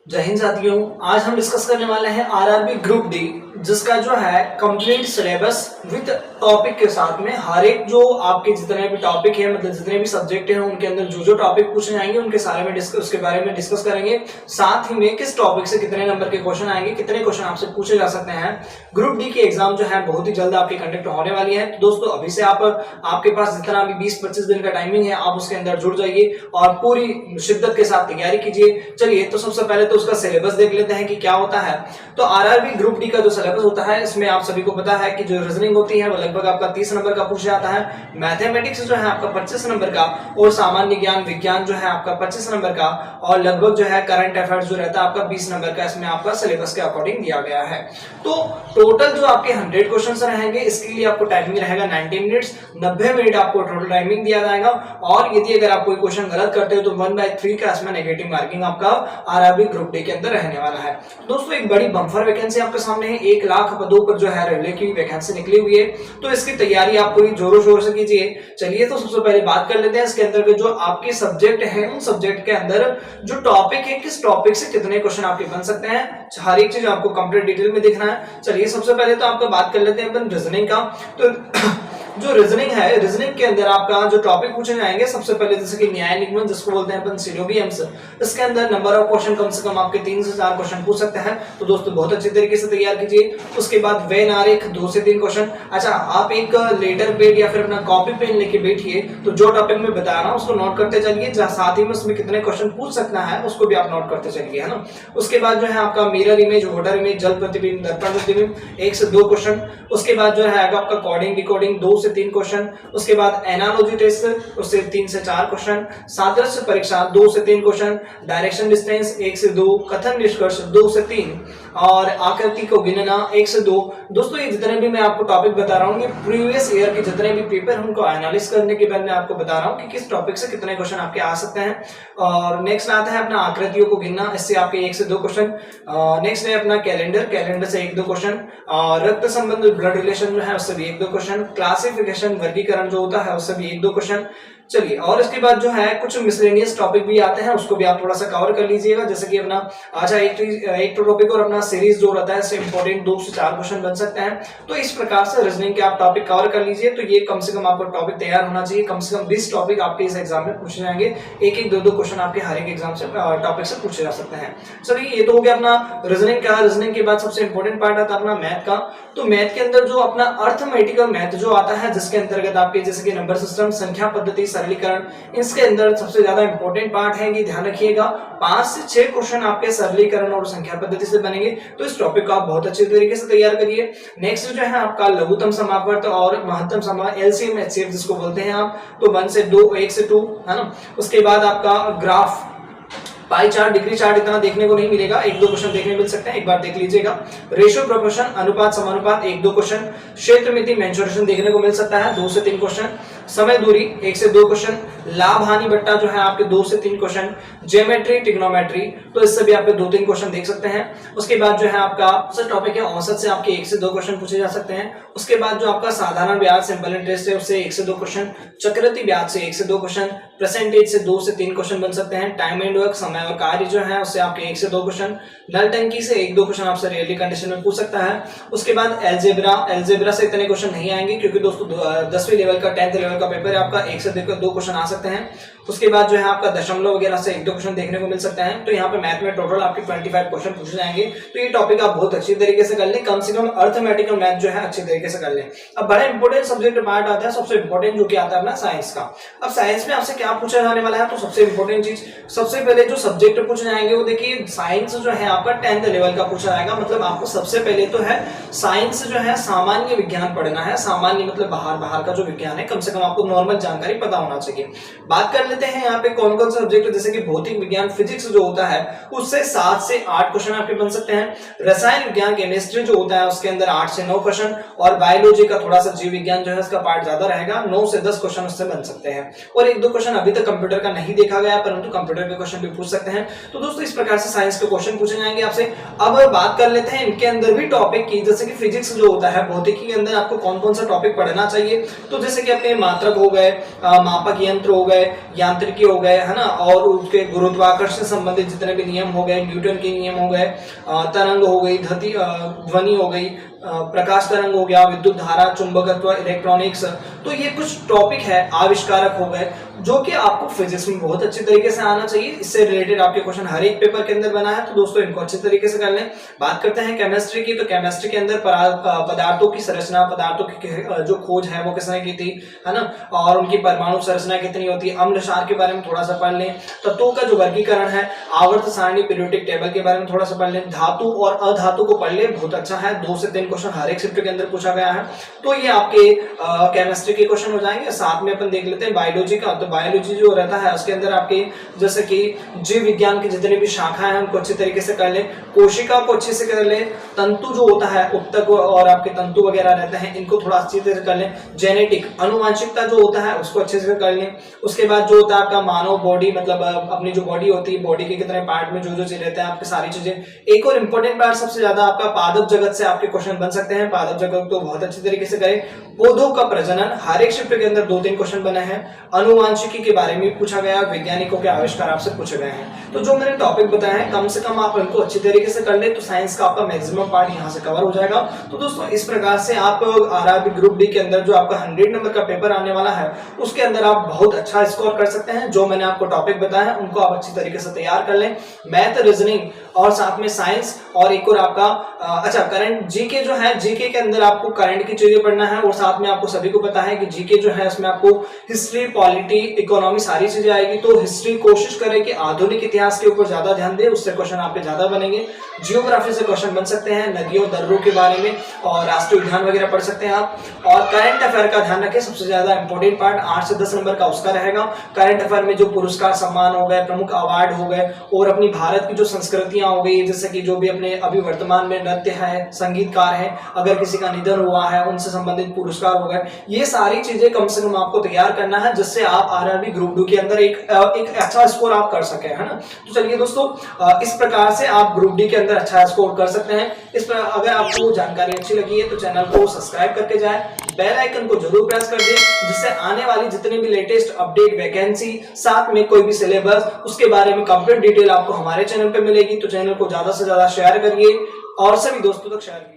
जय हिंद साथियों। आज हम डिस्कस करने वाले हैं आरआरबी ग्रुप डी, जिसका जो है कंप्लीट सिलेबस विद टॉपिक के साथ में हर एक जो आपके जितने भी टॉपिक है, मतलब जितने भी सब्जेक्ट हैं उनके अंदर जो जो टॉपिक पूछे जाएंगे उनके सारे में उसके बारे में डिस्कस करेंगे। साथ ही में किस टॉपिक से कितने नंबर के क्वेश्चन आएंगे, कितने क्वेश्चन आपसे पूछे जा सकते हैं। ग्रुप डी की एग्जाम जो है बहुत ही जल्द आपकी कंडक्ट होने वाली है। तो दोस्तों अभी से आपके पास जितना भी 20-25 दिन का टाइमिंग है, आप उसके अंदर जुड़ जाइए और पूरी शिद्दत के साथ तैयारी कीजिए। चलिए तो सबसे पहले तो उसका सिलेबस देख लेते हैं कि क्या होता है। तो आरआरबी ग्रुप डी का जो सिलेबस होता है, इसमें आप सभी को पता है कि जो रीजनिंग होती है वो लगभग आपका 30 नंबर का पूछा जाता है। मैथमेटिक्स जो है आपका 25 नंबर का, और सामान्य ज्ञान विज्ञान जो है आपका 25 नंबर का, और लगभग जो है करंट अफेयर्स जो रहता है आपका 20 नंबर का। इसमें आपका सिलेबस के अकॉर्डिंग दिया गया है। तो टोटल जो आपके 100 क्वेश्चन रहेंगे, इसके लिए आपको टाइमिंग रहेगा 90 मिनट्स। 90 मिनट आपको टोटल टाइमिंग दिया जाएगा। और यदि अगर आप कोई क्वेश्चन गलत करते हो तो 1/3 का इसमें नेगेटिव मार्किंग आपका आरआरबी ग्रुप डी के अंदर रहने वाला है। दोस्तों एक बड़ी बम्पर वैकेंसी आपके सामने है। 1 लाख पदों पर जो है रेलवे की वैकेंसी निकली हुई है, तो इसकी तैयारी आप पूरी जोरों शोर से कीजिए। चलिए तो सबसे पहले बात कर लेते हैं इसके अंदर जो आपके सब्जेक्ट है, उन सब्जेक्ट के अंदर जो टॉपिक है, किस टॉपिक से कितने क्वेश्चन आपके बन सकते हैं। हर एक चीज आपको कंप्लीट डिटेल में देखना है। चलिए सबसे पहले तो आपको बात कर लेते हैं अपन रीजनिंग का। तो जो रीजनिंग है, रीजनिंग के अंदर आपका जो टॉपिक पूछे जाएंगे, सबसे पहले जैसे कि न्याय निगमन जिसको बोलते हैं अपन सिलोबियम्स, इसके अंदर नंबर ऑफ क्वेश्चन कम से कम आपके 3 से 4 क्वेश्चन पूछ सकते हैं। तो दोस्तों बहुत अच्छे तरीके से तैयार कीजिए। उसके बाद वेन आरेख 2 से 3 क्वेश्चन। अच्छा, आप एक लेटर पेड या फिर अपना कॉपी पेन लेके बैठिए, तो जो टॉपिक में बता रहा हूँ उसको नोट करते चलिए। साथ ही में उसमें कितने क्वेश्चन पूछ सकता है उसको भी आप नोट करते चलिए, है ना। उसके बाद जो है आपका मिरर इमेज, वाटर इमेज, जल प्रतिबिंब, दर्पण प्रतिबिंब 1 से 2 क्वेश्चन। उसके बाद जो है आपका कोडिंग डिकोडिंग 2 से 3 क्वेश्चन। उसके बाद एनालॉजी टेस्ट, उससे 3 से 4 क्वेश्चन। सादृश्य परीक्षा 2 से 3 क्वेश्चन। डायरेक्शन डिस्टेंस 1 से 2। कथन निष्कर्ष 2 से 3। और आकृति को गिनना 1 से 2। दोस्तों ये जितने भी मैं आपको टॉपिक बता रहा हूँ, ये प्रीवियस ईयर के जितने भी पेपर उनको एनालिसिस करने के बाद मैं आपको बता रहा हूँ कि किस टॉपिक से कितने क्वेश्चन आपके आ सकते हैं। और नेक्स्ट आता है अपना आकृतियों को गिनना, इससे आपके 1 से 2 क्वेश्चन। नेक्स्ट है अपना कैलेंडर, कैलेंडर से 1-2 क्वेश्चन। और रक्त संबंध ब्लड रिलेशन जो है उससे भी 1-2 क्वेश्चन। क्लासिफिकेशन वर्गीकरण जो होता है उससे भी 1-2 क्वेश्चन। चलिए, और इसके बाद जो है कुछ मिसलेनियस टॉपिक भी आते हैं, उसको भी आप थोड़ा सा कवर कर लीजिएगा। जैसे कि अपना अच्छा एक टॉपिक और अपना सीरीज जो रहता है इससे इंपॉर्टेंट 2 से 4 क्वेश्चन बन सकते हैं। तो इस प्रकार से रीजनिंग के आप टॉपिक कवर कर लीजिए। तो ये कम से कम आपको टॉपिक तैयार होना चाहिए। कम से कम 20 टॉपिक आपके इस एग्जाम में पूछे जाएंगे। 1-1, 2-2 क्वेश्चन आपके हर एक एग्जाम से टॉपिक से पूछे जा सकते हैं। चलिए, ये तो हो गया अपना रीजनिंग का। रीजनिंग के बाद सबसे इंपॉर्टेंट पार्ट आता है अपना मैथ का। तो मैथ के अंदर जो अपना अर्थमेटिकल मैथ जो आता है, जिसके अंतर्गत आपके जैसे कि नंबर सिस्टम, संख्या पद्धति, सरलीकरण, इसके अंदर सबसे ज्यादा इंपॉर्टेंट पार्ट है, ये ध्यान रखिएगा। 5 से 6 क्वेश्चन आपके सरलीकरण और संख्या पद्धति से बनेंगे। तो इस टॉपिक को आप बहुत अच्छे तरीके से तैयार करिए। नेक्स्ट जो है आपका लघुत्तम समापवर्त और महत्तम समापवर्त, एलसीएम एचसीएफ जिसको बोलते हैं आप, तो 1 से 2 है ना। उसके बाद आपका graph, pie chart, degree chart इतना देखने को नहीं मिलेगा, 1-2 क्वेश्चन देखने मिल सकते हैं, एक बार देख लीजिएगा। रेशियो प्रोपोर्शन, अनुपात समानुपात 1-2 क्वेश्चन। क्षेत्र मिति मेंसुरेशन देखने को मिल सकता है 2 से 3 क्वेश्चन। समय दूरी 1 से 2 क्वेश्चन। लाभ हानि बट्टा जो है आपके 2 से 3 क्वेश्चन। ज्योमेट्री, ट्रिग्नोमेट्री, तो इससे भी आपके 2-3 क्वेश्चन देख सकते हैं। उसके बाद जो है आपका टॉपिक है औसत से आपके 1 से 2 क्वेश्चन पूछे जा सकते हैं। उसके बाद जो आपका साधारण ब्याज, सिंपल इंटरेस्ट है, उससे 1 से 2 क्वेश्चन। चक्रवृद्धि ब्याज से 1 से 2 क्वेश्चन। परसेंटेज से 2 से 3 क्वेश्चन बन सकते हैं। टाइम एंड वर्क, समय और कार्य जो है उससे आपके 1 से 2 क्वेश्चन। नल टंकी से 1-2 क्वेश्चन आपसे रियलिटी कंडीशन में पूछ सकता है। उसके बाद एलजेब्रा से इतने क्वेश्चन नहीं आएंगे, क्योंकि दोस्तों 10वीं लेवल का 10th लेवल का पेपर है आपका, 1 से 2 क्वेश्चन आ सकते हैं। उसके बाद जो है आपका दशमलव वगैरह से 1-2 क्वेश्चन देखने को मिल सकते हैं। तो यहाँ पे मैथ में टोटल आपके 25 क्वेश्चन पूछे जाएंगे। तो ये टॉपिक आप बहुत अच्छी तरीके से कर लें, कम से कम अर्थमेटिकल मैथ जो है अच्छी तरीके से कर लें। अब बड़ा इंपॉर्टेंट सब्जेक्ट पार्ट आता है, सबसे इंपॉर्टेंट जो कि आता है अपना साइंस का। अब साइंस में आपसे क्या पूछा जाने वाला है, तो सबसे इंपॉर्टेंट चीज, सबसे पहले जो सब्जेक्ट पूछे जाएंगे वो देखिए, साइंस जो है आपका 10th लेवल का पूछा जाएगा। मतलब आपको सबसे पहले तो है साइंस जो है सामान्य विज्ञान पढ़ना है। सामान्य मतलब बाहर का जो विज्ञान है, कम से कम आपको नॉर्मल जानकारी पता होना चाहिए। बात कर लेते हैं यहाँ पे कौन कौन सा सब्जेक्ट, जैसे कि भौतिक विज्ञान, फिजिक्स जो होता है उससे 7 से 8 क्वेश्चन आपके बन सकते हैं। रसायन विज्ञान, केमिस्ट्री जो होता है उसके अंदर 8 से 9 क्वेश्चन। और बायोलॉजी का थोड़ा सा जीव विज्ञान जो है उसका पार्ट ज्यादा रहेगा, 9 से 10 क्वेश्चन उससे बन सकते हैं। और 1-2 क्वेश्चन अभी तक कंप्यूटर का नहीं देखा गया, परंतु कंप्यूटर के क्वेश्चन भी पूछ सकते हैं। तो दोस्तों इस प्रकार से साइंस के क्वेश्चन पूछे जाएंगे आपसे। अब बात कर लेते हैं इनके अंदर भी टॉपिक की, जैसे कि फिजिक्स जो होता है, भौतिकी के अंदर आपको कौन कौन सा टॉपिक पढ़ना चाहिए। तो जैसे कि अपने मात्रक हो गए, मापक यंत्र हो गए, यांत्रिकी हो गए, है ना, और उसके गुरुत्वाकर्षण से संबंधित जितने भी नियम हो गए, न्यूटन के नियम हो गए, तरंग हो गई, ध्वनि हो गई, प्रकाश तरंग हो गया, विद्युत धारा, चुंबकत्व, इलेक्ट्रॉनिक्स। तो ये कुछ टॉपिक है, आविष्कारक हो गए, जो कि आपको फिजिक्स में बहुत अच्छी तरीके से आना चाहिए। इससे रिलेटेड आपके क्वेश्चन हर एक पेपर के अंदर बना है, तो दोस्तों इनको अच्छे तरीके से कर लें। बात करते हैं केमिस्ट्री की, तो केमिस्ट्री के अंदर पदार्थों की संरचना, पदार्थों की जो खोज है वो किसने की थी, है ना, और उनकी परमाणु संरचना कितनी होती है, अम्ल क्षार के बारे में थोड़ा सा पढ़ लें। तत्वों का जो वर्गीकरण है, आवर्त सारणी, पीरियोडिक टेबल के बारे में थोड़ा सा पढ़ लें। धातु और अधातु को पढ़ लें, बहुत अच्छा है, 2 से 3 क्वेश्चन हर एक शिफ्ट के अंदर पूछा गया है, तो ये आपके केमिस्ट्री के क्वेश्चन हो जाएंगे। साथ में अपन देख लेते हैं बायोलॉजी का, तो बायोलॉजी जो रहता है उसके अंदर आपके जैसे कि जीव विज्ञान की जितनी भी शाखा है उनको अच्छे तरीके से कर लें, कोशिका को अच्छे से कर लें, तंतु जो होता है उत्तक और आपके तंतु वगैरह रहते हैं इनको थोड़ा अच्छी तरह से कर लें, जेनेटिक अनुवांशिकता जो होता है उसको अच्छे से कर लें। उसके बाद जो होता है आपका मानव बॉडी, मतलब अपनी जो बॉडी होती है, बॉडी के कितने पार्ट में जो जो चीज रहते हैं आपके सारी चीजें। एक और इंपॉर्टेंट पार्ट सबसे ज्यादा आपका पादप जगत से आपके क्वेश्चन बन सकते हैं, पादप जगत तो बहुत अच्छी तरीके से करें। पौधों का प्रजनन, हर एक शिफ्ट के अंदर 2-3 क्वेश्चन बने हैं। अनुवांशिकी के बारे में पूछा गया, वैज्ञानिकों के आविष्कार आपसे पूछे गए हैं। तो जो मैंने टॉपिक बताया है कम से कम आप इनको अच्छी तरीके से कर ले, तो साइंस का आपका मैक्सिमम पार्ट यहाँ से कवर हो जाएगा। तो दोस्तों इस प्रकार से आप आरआरबी ग्रुप डी के अंदर जो आपका 100 नंबर का पेपर आने वाला है उसके अंदर आप बहुत अच्छा स्कोर कर सकते हैं। जो मैंने आपको टॉपिक बताया है उनको आप अच्छी तरीके से तैयार कर लें, मैथ, रीजनिंग और साथ में साइंस, और एक और आपका अच्छा करंट जीके जो है, जीके के अंदर आपको करंट की चीजें पढ़ना है, और साथ में आपको सभी को पता है कि जीके जो है उसमें आपको हिस्ट्री, पॉलिटी, इकोनॉमी सारी चीजें आएगी। तो हिस्ट्री कोशिश करें कि आधुनिक इतिहास के ऊपर ज्यादा ध्यान दें, उससे क्वेश्चन आपके ज्यादा बनेंगे। जियोग्राफी से क्वेश्चन बन सकते हैं, नदियों, दर्रों के बारे में और राष्ट्रीय उद्यान वगैरह पढ़ सकते हैं आप। और करंट अफेयर का ध्यान रखें, सबसे ज्यादा इंपॉर्टेंट पार्ट 8 से 10 नंबर का उसका रहेगा। करंट अफेयर में जो पुरस्कार, सम्मान हो गए, प्रमुख अवार्ड हो गए, और अपनी भारत की जो संस्कृतियां हो गई, जैसे कि जो भी अपने अभी वर्तमान में नृत्य है, संगीतकार है, अगर किसी का निधन हुआ है उनसे संबंधित पुरस्कार हो गए, ये सारी चीजें कम से कम आपको तैयार करना है, जिससे आप आरआरबी ग्रुप 2 के अंदर एक अच्छा स्कोर आप कर सके, है ना। तो चलिए दोस्तों, इस प्रकार से आप ग्रुप डी के अंदर अच्छा स्कोर कर सकते हैं। इस पर अगर आपको जानकारी अच्छी लगी है तो चैनल को सब्सक्राइब करके जाए, बेल आइकन को जरूर प्रेस कर दें, जिससे आने वाली जितनी भी लेटेस्ट अपडेट, वैकेंसी, साथ में कोई भी सिलेबस, उसके बारे में कंप्लीट डिटेल आपको हमारे चैनल पे मिलेगी। तो चैनल को ज्यादा से ज्यादा शेयर करिए और सभी दोस्तों तक शेयर कीजिए।